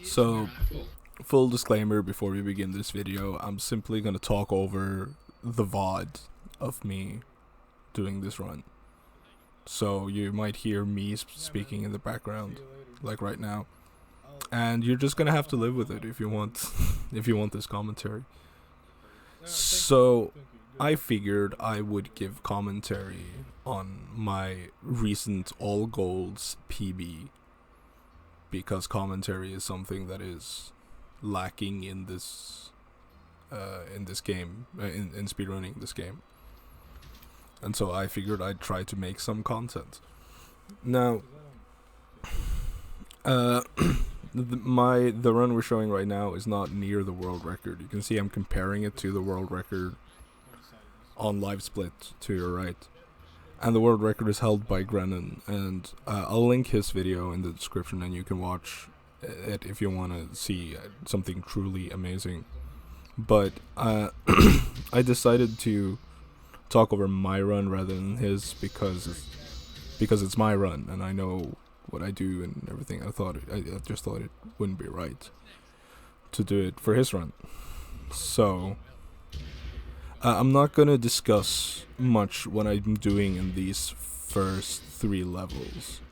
So, full disclaimer before we begin this video, I'm simply gonna talk over the VOD of me doing this run. So you might hear me speaking in the background, like right now. And you're just gonna have to live with it if you want if you want this commentary. So I figured I would give commentary on my recent all golds PB, because commentary is something that is lacking in this game, in speedrunning this game. And so I figured I'd try to make some content. Now, the run we're showing right now is not near the world record. You can see I'm comparing it to the world record on live split to your right, and the world record is held by Grennan, and I'll link his video in the description, and you can watch it if you want to see something truly amazing. But I decided to talk over my run rather than his because it's my run and I know what I do and everything. I just thought it wouldn't be right to do it for his run. So I'm not gonna discuss much what I'm doing in these first 3 levels,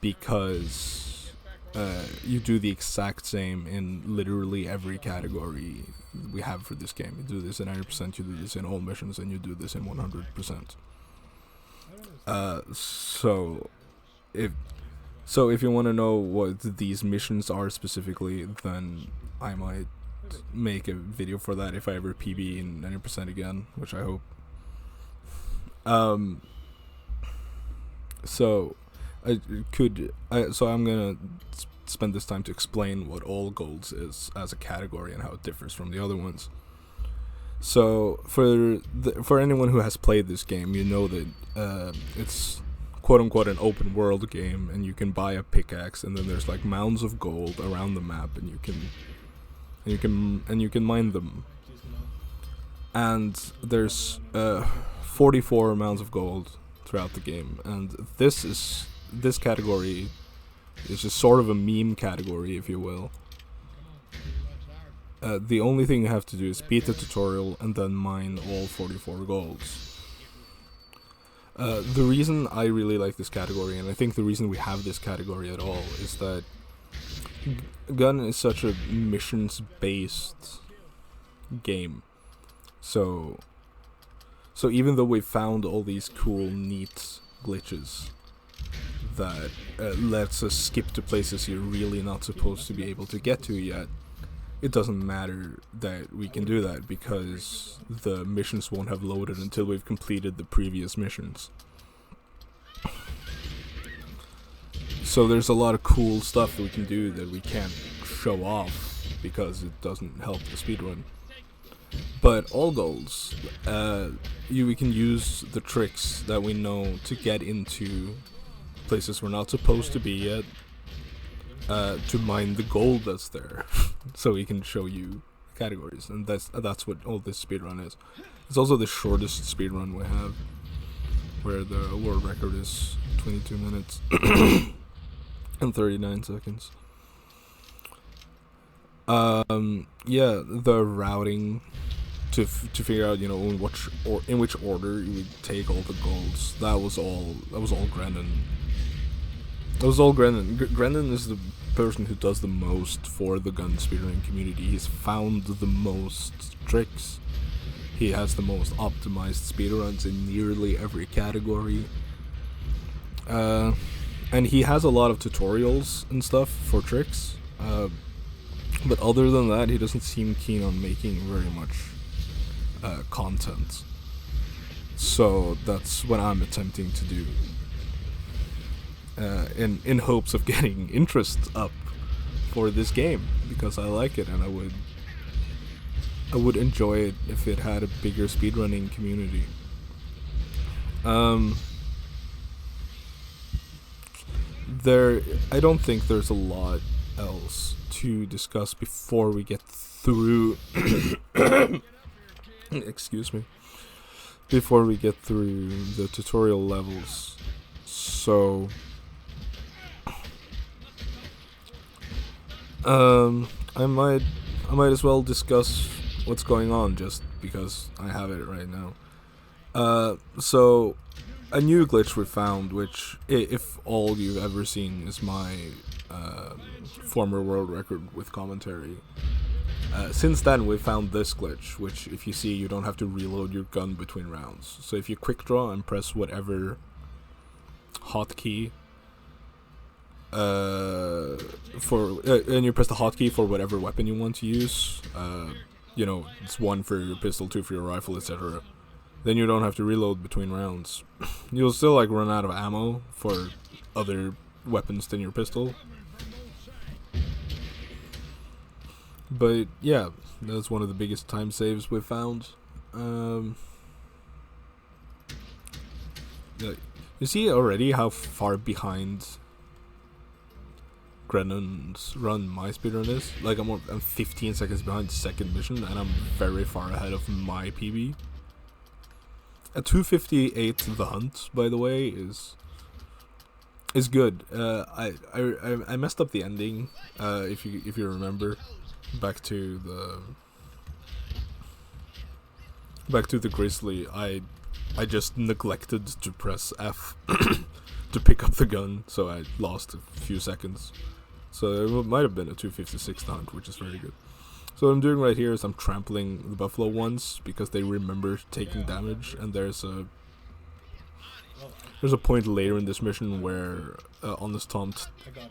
because you do the exact same in literally every category we have for this game. You do this in 90%, you do this in all missions, and you do this in 100%. So if you want to know what these missions are specifically, then I might make a video for that if I ever PB in 90% again, which I hope. So I'm gonna spend this time to explain what all golds is as a category and how it differs from the other ones. So for anyone who has played this game, you know that it's quote unquote an open world game, and you can buy a pickaxe, and then there's like mounds of gold around the map, and you can mine them. And there's 44 mounds of gold throughout the game, and this category is just sort of a meme category, if you will. The only thing you have to do is beat the tutorial and then mine all 44 golds. The reason I really like this category, and I think the reason we have this category at all, is that Gun is such a missions-based game. So even though we found all these cool, neat glitches that lets us skip to places you're really not supposed to be able to get to yet, it doesn't matter that we can do that, because the missions won't have loaded until we've completed the previous missions. So there's a lot of cool stuff that we can do that we can't show off because it doesn't help the speedrun. But all golds, we can use the tricks that we know to get into places we're not supposed to be yet, to mine the gold that's there, so we can show you categories, and that's what all this speedrun is. It's also the shortest speedrun we have, where the world record is 22 minutes and 39 seconds. Yeah, the routing to figure out, in which order you would take all the golds. That was all Grennan. Grennan is the person who does the most for the gun speedrunning community. He's found the most tricks. He has the most optimized speedruns in nearly every category. And he has a lot of tutorials and stuff for tricks. But other than that, he doesn't seem keen on making very much content. So that's what I'm attempting to do, in hopes of getting interest up for this game, because I like it, and I would enjoy it if it had a bigger speedrunning community. I don't think there's a lot else to discuss before we get through excuse me, before we get through the tutorial levels. So I might as well discuss what's going on just because I have it right now. So a new glitch we found, which if all you've ever seen is my former world record with commentary. Since then, we found this glitch, which if you see, you don't have to reload your gun between rounds. So if you quick draw and press whatever hotkey and you press the hotkey for whatever weapon you want to use, it's 1 for your pistol, 2 for your rifle, etc. Then you don't have to reload between rounds. You'll still run out of ammo for other weapons than your pistol. But yeah, that's one of the biggest time saves we've found. You see already how far behind Grennan's run my speedrun is? I'm 15 seconds behind the second mission, and I'm very far ahead of my PB. At 2:58, the hunt, by the way, is good. I messed up the ending. If you remember, back to the Grizzly, I just neglected to press F to pick up the gun, so I lost a few seconds. So it might have been a 2:56 hunt, which is very good. So what I'm doing right here is I'm trampling the buffalo once because they remember taking damage, and there's a point later in this mission where Honest Tom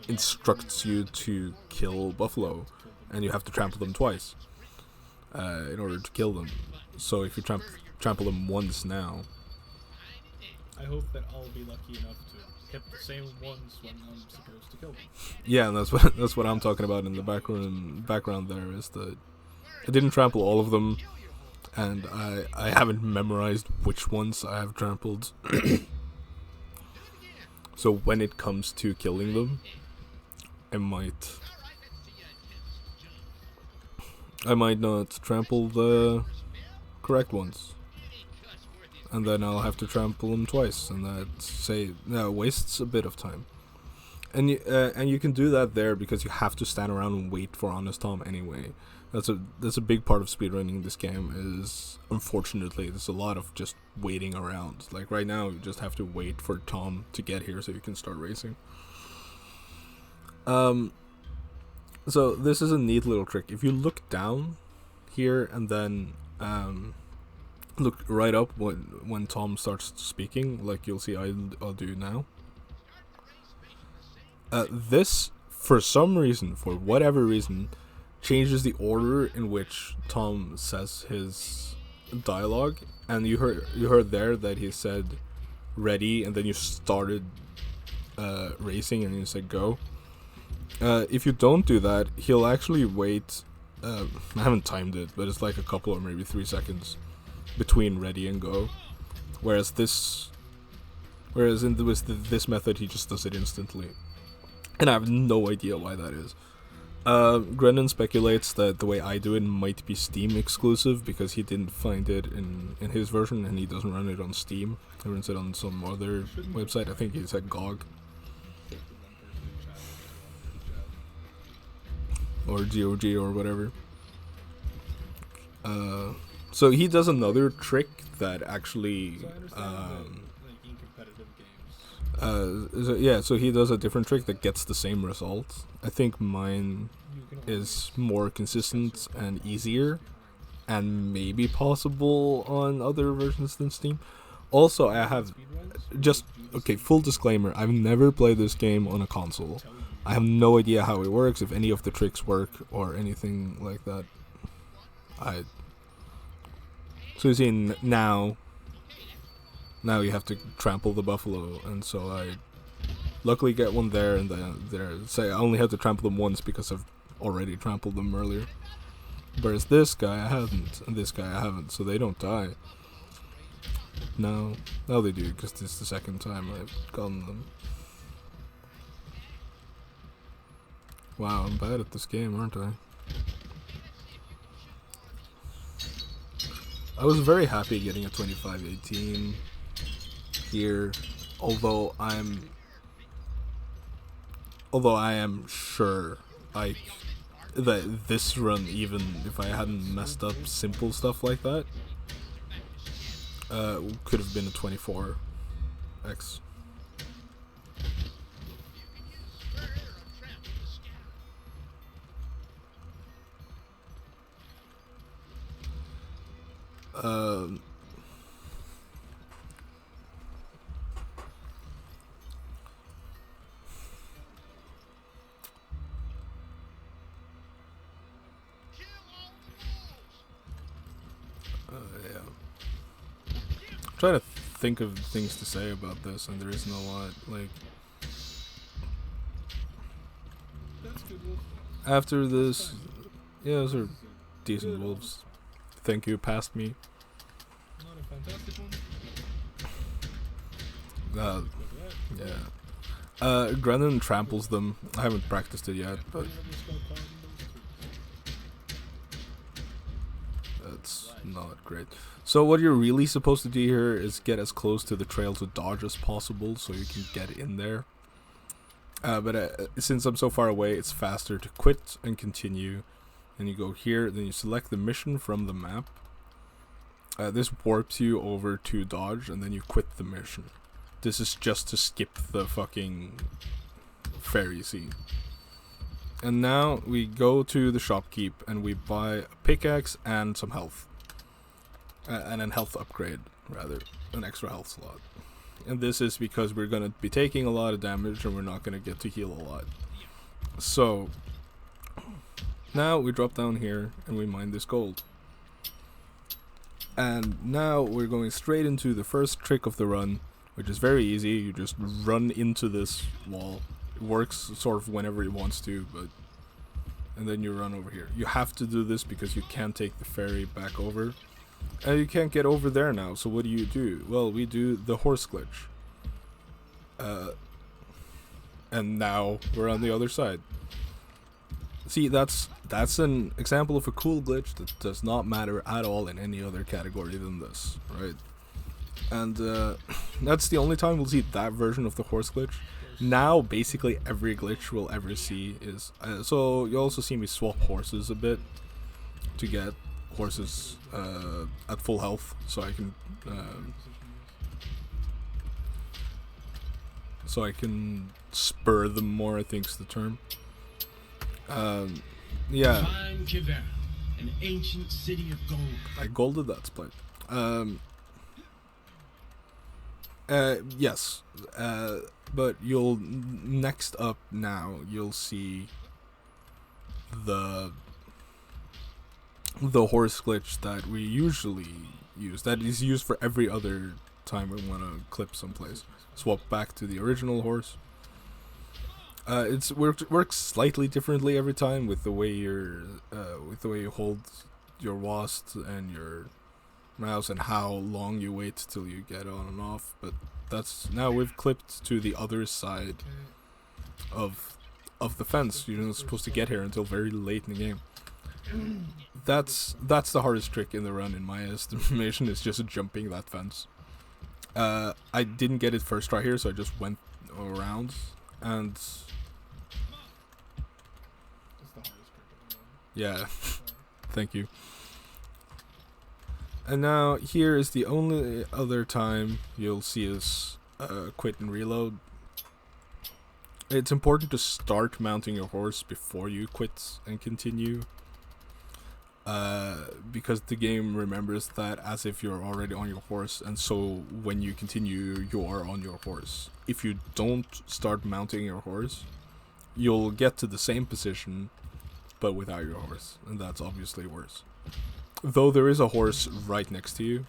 instructs you to kill buffalo, and you have to trample them twice in order to kill them. So if you trample them once now, I hope that I'll be lucky enough to hit the same ones when I'm supposed to kill them. Yeah, and that's what I'm talking about in the background there, is that I didn't trample all of them, and I haven't memorized which ones I have trampled. So when it comes to killing them, I might not trample the correct ones, and then I'll have to trample them twice, and that wastes a bit of time. And you can do that there because you have to stand around and wait for Honest Tom anyway. That's a big part of speedrunning this game. Is unfortunately there's a lot of just waiting around. Like right now, you just have to wait for Tom to get here so you can start racing. So this is a neat little trick. If you look down here and then look right up when Tom starts speaking, like you'll see I'll do now. This, for some reason, for whatever reason, changes the order in which Tom says his dialogue, and you heard there that he said ready, and then you started racing, and you said go. If you don't do that, he'll actually wait. I haven't timed it, but it's like a couple or maybe 3 seconds between ready and go. Whereas in this method, he just does it instantly, and I have no idea why that is. Grennan speculates that the way I do it might be Steam exclusive because he didn't find it in his version, and he doesn't run it on Steam. He runs it on some other website. I think he said GOG. Or GOG or whatever. So he does another trick that actually so he does a different trick that gets the same result. I think mine is more consistent and easier, and maybe possible on other versions than Steam. Also, I have full disclaimer, I've never played this game on a console. I have no idea how it works, if any of the tricks work or anything like that. So you see now you have to trample the buffalo, and so I luckily get one there, and then there. Say I only have to trample them once because I've already trampled them earlier. Whereas this guy I haven't, and this guy I haven't, so they don't die. No, now they do, because this is the second time I've gotten them. Wow, I'm bad at this game, aren't I? I was very happy getting a 2518 here, although I am sure Ike that this run, even if I hadn't messed up simple stuff like that, could have been a 24x. Yeah. I'm trying to think of things to say about this, and there isn't a lot. Like, That's good wolf. after this, yeah, those are decent wolves. Thank you, past me. Not a fantastic one. Uh, Look at that. yeah. Grennan tramples them. I haven't practiced it yet, but Putting up your skull card in those trees. that's not great. So what you're really supposed to do here is get as close to the trail to dodge as possible so you can get in there. But since I'm so far away, it's faster to quit and continue. And you go here, then you select the mission from the map. This warps you over to dodge, and then you quit the mission. This is just to skip the fucking ferry scene. And now we go to the shopkeep and we buy a pickaxe and some health. And an health upgrade, rather. An extra health slot. And this is because we're going to be taking a lot of damage and we're not going to get to heal a lot. So, now we drop down here and we mine this gold. And now we're going straight into the first trick of the run, which is very easy. You just run into this wall. It works sort of whenever it wants to, but... And then you run over here. You have to do this because you can't take the ferry back over. And you can't get over there now, so what do? Well, we do the horse glitch. And now we're on the other side. See, that's an example of a cool glitch that does not matter at all in any other category than this, right? And that's the only time we'll see that version of the horse glitch. Now, basically every glitch we'll ever see is... so, you'll also see me swap horses a bit to get horses at full health, so I can spur them more, I think is the term. Yeah. Find Kivera, an ancient city of gold. I golded that split. Yes. But you'll next up now you'll see the horse glitch that we usually use. That is used for every other time we want to clip someplace. Swap back to the original horse. It's works slightly differently every time with the way you hold your WASD and your mouse and how long you wait till you get on and off. But that's now we've clipped to the other side of the fence. You're not supposed to get here until very late in the game. That's the hardest trick in the run, in my estimation, is just jumping that fence. I didn't get it first try here, so I just went around, and That's the hardest trick. yeah, thank you. And now here is the only other time you'll see us quit and reload. It's important to start mounting your horse before you quit and continue. Because the game remembers that as if you're already on your horse, and so when you continue, you are on your horse. If you don't start mounting your horse, you'll get to the same position, but without your horse, and that's obviously worse. Though there is a horse right next to you.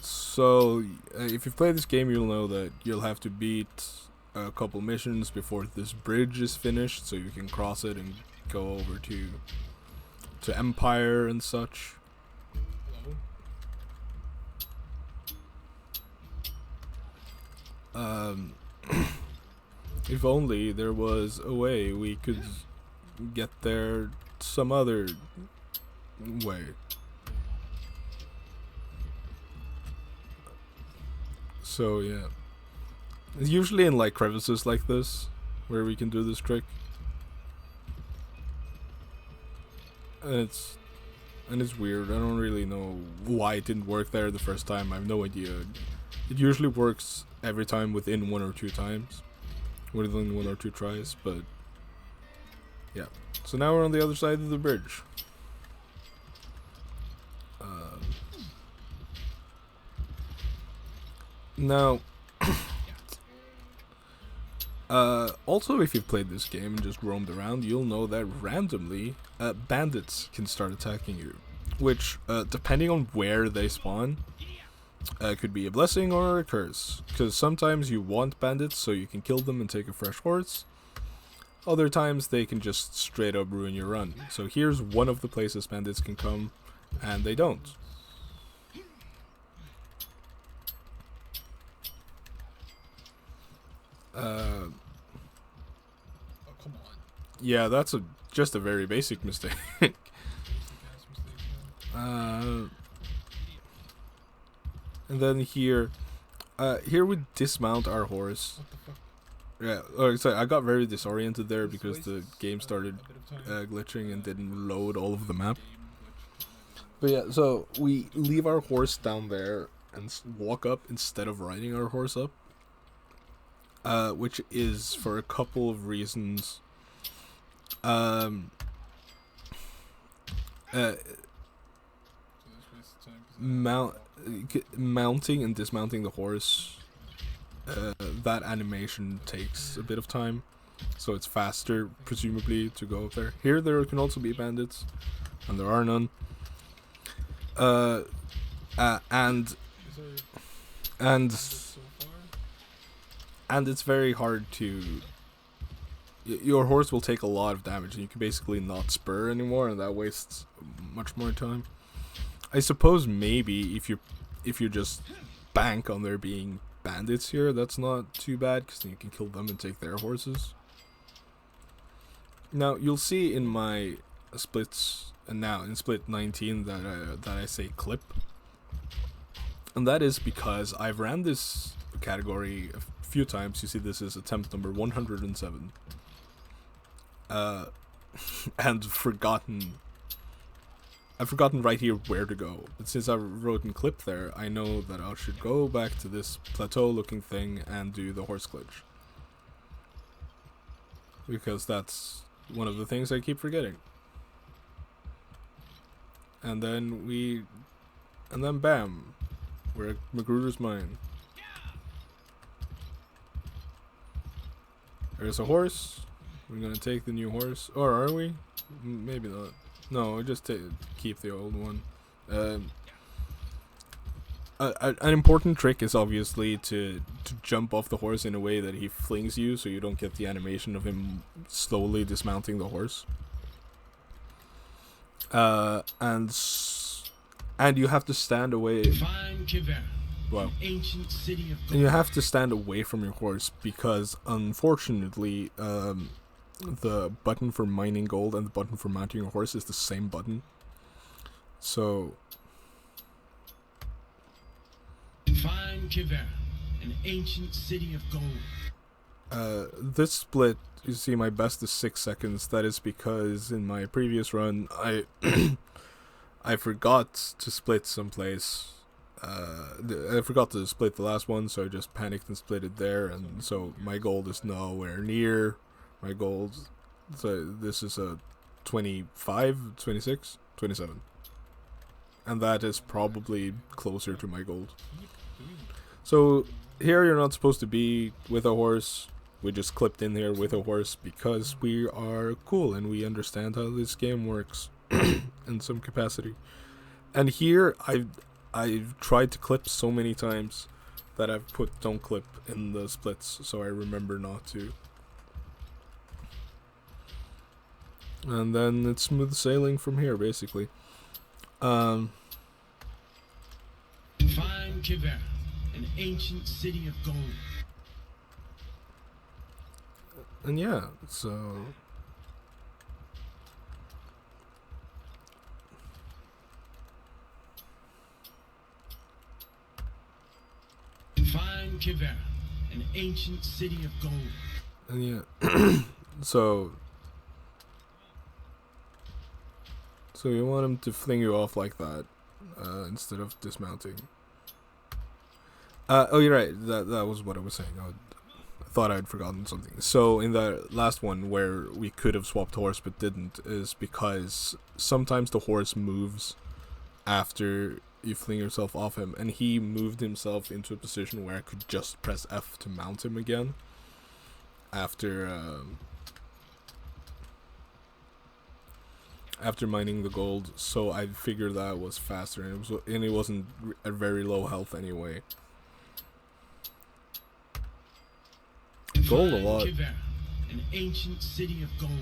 So, if you've played this game, you'll know that you'll have to beat a couple missions before this bridge is finished, so you can cross it and go over to Empire and such. If only there was a way we could get there some other way. So yeah, it's usually in like crevices like this where we can do this trick, and it's weird. I don't really know why it didn't work there the first time. I have no idea. It usually works every time within 1 or 2 times, within 1 or 2 tries. But yeah, so now we're on the other side of the bridge. Now, also if you've played this game and just roamed around, you'll know that randomly, bandits can start attacking you, which, depending on where they spawn, could be a blessing or a curse, because sometimes you want bandits so you can kill them and take a fresh horse. Other times they can just straight up ruin your run. So here's one of the places bandits can come, and they don't. Oh, come on. Yeah, that's just a very basic mistake. And then here we dismount our horse. What the fuck? Yeah, sorry, I got very disoriented there because the game started A bit of time. glitching and didn't load all of the map. Game glitch. But yeah, so we leave our horse down there and walk up instead of riding our horse up. Which is for a couple of reasons. So this wastes time 'cause Mounting and dismounting the horse, that animation takes a bit of time, so it's faster, presumably, to go up there. Here there can also be bandits, and there are none. And is there and so far? and it's very hard to. Your horse will take a lot of damage, and you can basically not spur anymore, and that wastes much more time. I suppose maybe if you just bank on there being bandits here, that's not too bad, because then you can kill them and take their horses. Now you'll see in my splits, and now in split 19 that I say clip, and that is because I've ran this category a few times. You see, this is attempt number 107. And I've forgotten right here where to go. But since I wrote in clip there, I know that I should go back to this plateau looking thing and do the horse glitch. Because that's one of the things I keep forgetting. And then bam, we're at Magruder's mine. There's a horse. We're gonna take the new horse, or are we? Maybe not. No, we just keep the old one. An important trick is obviously to jump off the horse in a way that he flings you, so you don't get the animation of him slowly dismounting the horse. And you have to stand away. Wow. Ancient city of And you have to stand away from your horse because, unfortunately, the button for mining gold and the button for mounting your horse is the same button. So, Find Kiver, an ancient city of gold. this split, you see, my best is 6 seconds. That is because in my previous run, I forgot to split someplace. I forgot to split the last one, so I just panicked and split it there, and so my gold is nowhere near my gold. So this is a 25, 26, 27. And that is probably closer to my gold. So here you're not supposed to be with a horse. We just clipped in here with a horse because we are cool and we understand how this game works in some capacity. And here I've tried to clip so many times that I've put don't clip in the splits, so I remember not to. And then it's smooth sailing from here, basically. Find Kiver, an ancient city of gold. And yeah, so Find Kivera, an ancient city of gold. And yeah, so you want him to fling you off like that, instead of dismounting. Oh, you're right. That was what I was saying. I thought I'd forgotten something. So in the last one where we could have swapped horse but didn't, is because sometimes the horse moves after you fling yourself off him, and he moved himself into a position where I could just press F to mount him again after mining the gold. So I figured that was faster, and it wasn't at very low health anyway. Gold a lot. Kivera, an ancient city of gold.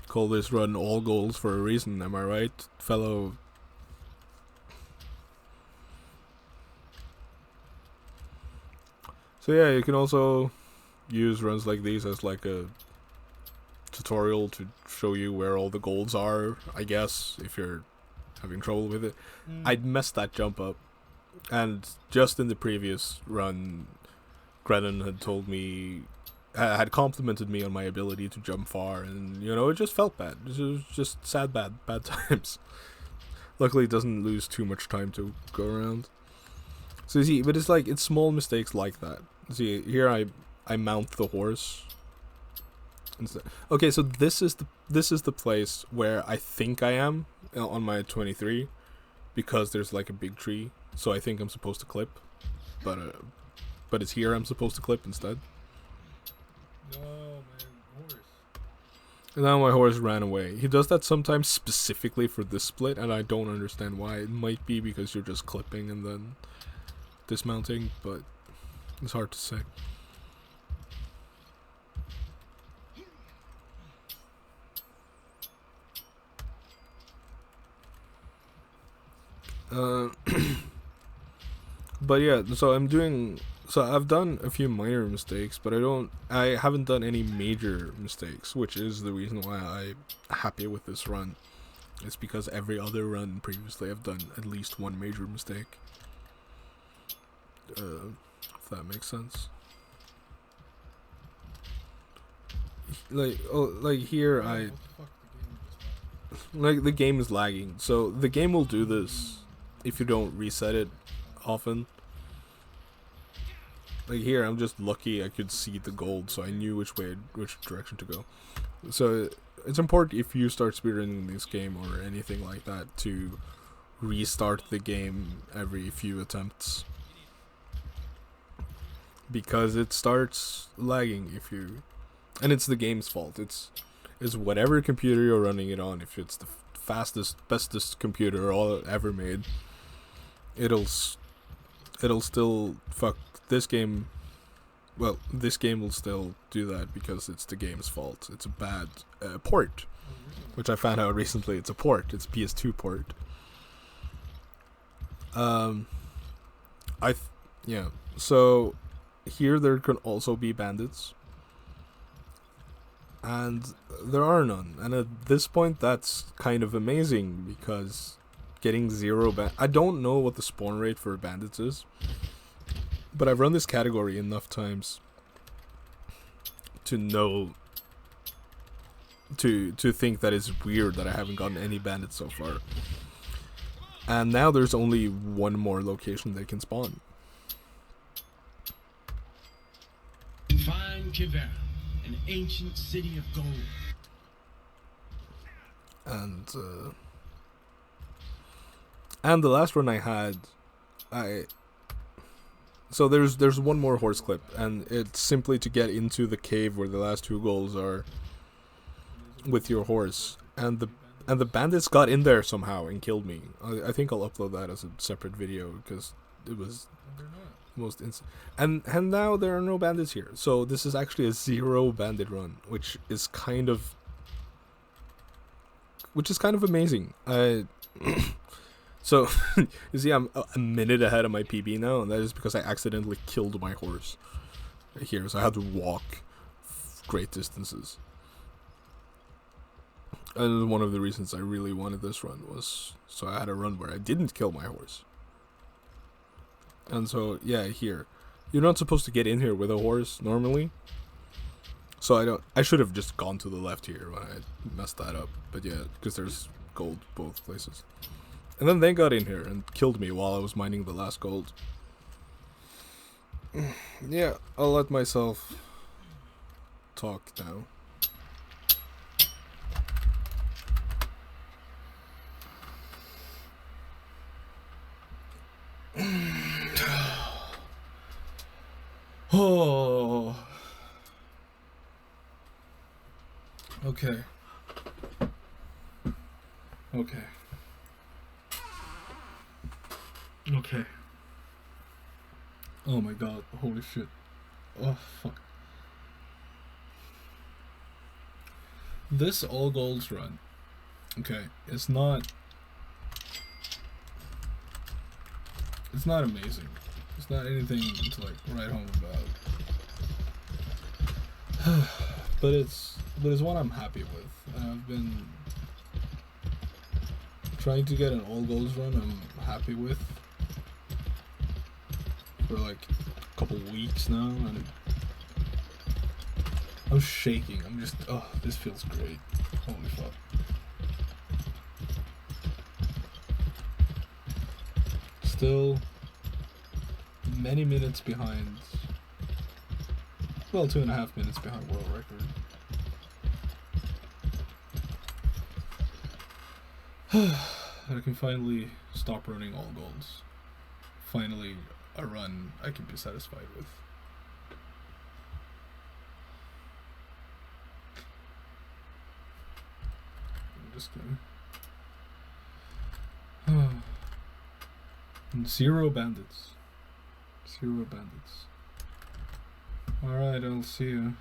Call this run all goals for a reason, am I right, fellow? So yeah, you can also use runs like these as like a tutorial to show you where all the golds are, I guess, if you're having trouble with it. I'd messed that jump up, and just in the previous run, Grennan had told me, had complimented me on my ability to jump far, and you know, it just felt bad. It was just sad bad times. Luckily it doesn't lose too much time to go around. So you see, but it's like, it's small mistakes like that. See, here I mount the horse instead. Okay, so this is the place where I think I am on my 23, because there's like a big tree, so I think I'm supposed to clip, but it's here I'm supposed to clip instead. No, my horse. And now my horse ran away. He does that sometimes specifically for this split, and I don't understand why. It might be because you're just clipping and then dismounting, but it's hard to say. But yeah, so I've done a few minor mistakes, but I haven't done any major mistakes, which is the reason why I'm happy with this run. It's because every other run previously I've done at least one major mistake. If that makes sense. Like here What the fuck, the game just like the game is lagging, so the game will do this if you don't reset it often. Like here, I'm just lucky I could see the gold, so I knew which direction to go. So it's important if you start speedrunning this game or anything like that to restart the game every few attempts, because it starts lagging if you, and it's the game's fault. It's whatever computer you're running it on. If it's the fastest, bestest computer all ever made, it'll still fuck this game. Well, this game will still do that because it's the game's fault. It's a bad port, which I found out recently. It's a port. It's a PS2 port. Yeah. So here there can also be bandits, and there are none. And at this point, that's kind of amazing, because getting 0 I don't know what the spawn rate for bandits is, but I've run this category enough times to know, to think that it's weird that I haven't gotten any bandits so far. And now there's only one more location they can spawn. Find Kivera, an ancient city of gold. And the last run I had, so there's one more horse clip, and it's simply to get into the cave where the last 2 goals are with your horse, and the bandits got in there somehow and killed me. I think I'll upload that as a separate video, because it was most instant. And now there are no bandits here, so this is actually a 0 bandit run, which is kind of amazing. So you see, I'm a minute ahead of my PB now, and that is because I accidentally killed my horse here, so I had to walk great distances. And one of the reasons I really wanted this run was so I had a run where I didn't kill my horse. And so yeah, here You're not supposed to get in here with a horse normally. So I should have just gone to the left here when I messed that up. But yeah, because there's gold both places. And then they got in here and killed me while I was mining the last gold. Yeah, I'll let myself talk now. Oh. Okay. Okay. Okay. Oh my god, holy shit. Oh, fuck. This all golds run, okay, it's not amazing. It's not anything to like write home about. but it's one I'm happy with. I've been trying to get an all golds run I'm happy with for like a couple weeks now, and I'm shaking. I'm just, oh, this feels great. Holy fuck. Still many minutes behind. Well, 2.5 minutes behind world record. I can finally stop running all golds. Finally, a run I can be satisfied with. I'm just gonna. Zero bandits. Zero bandits. Alright, I'll see you.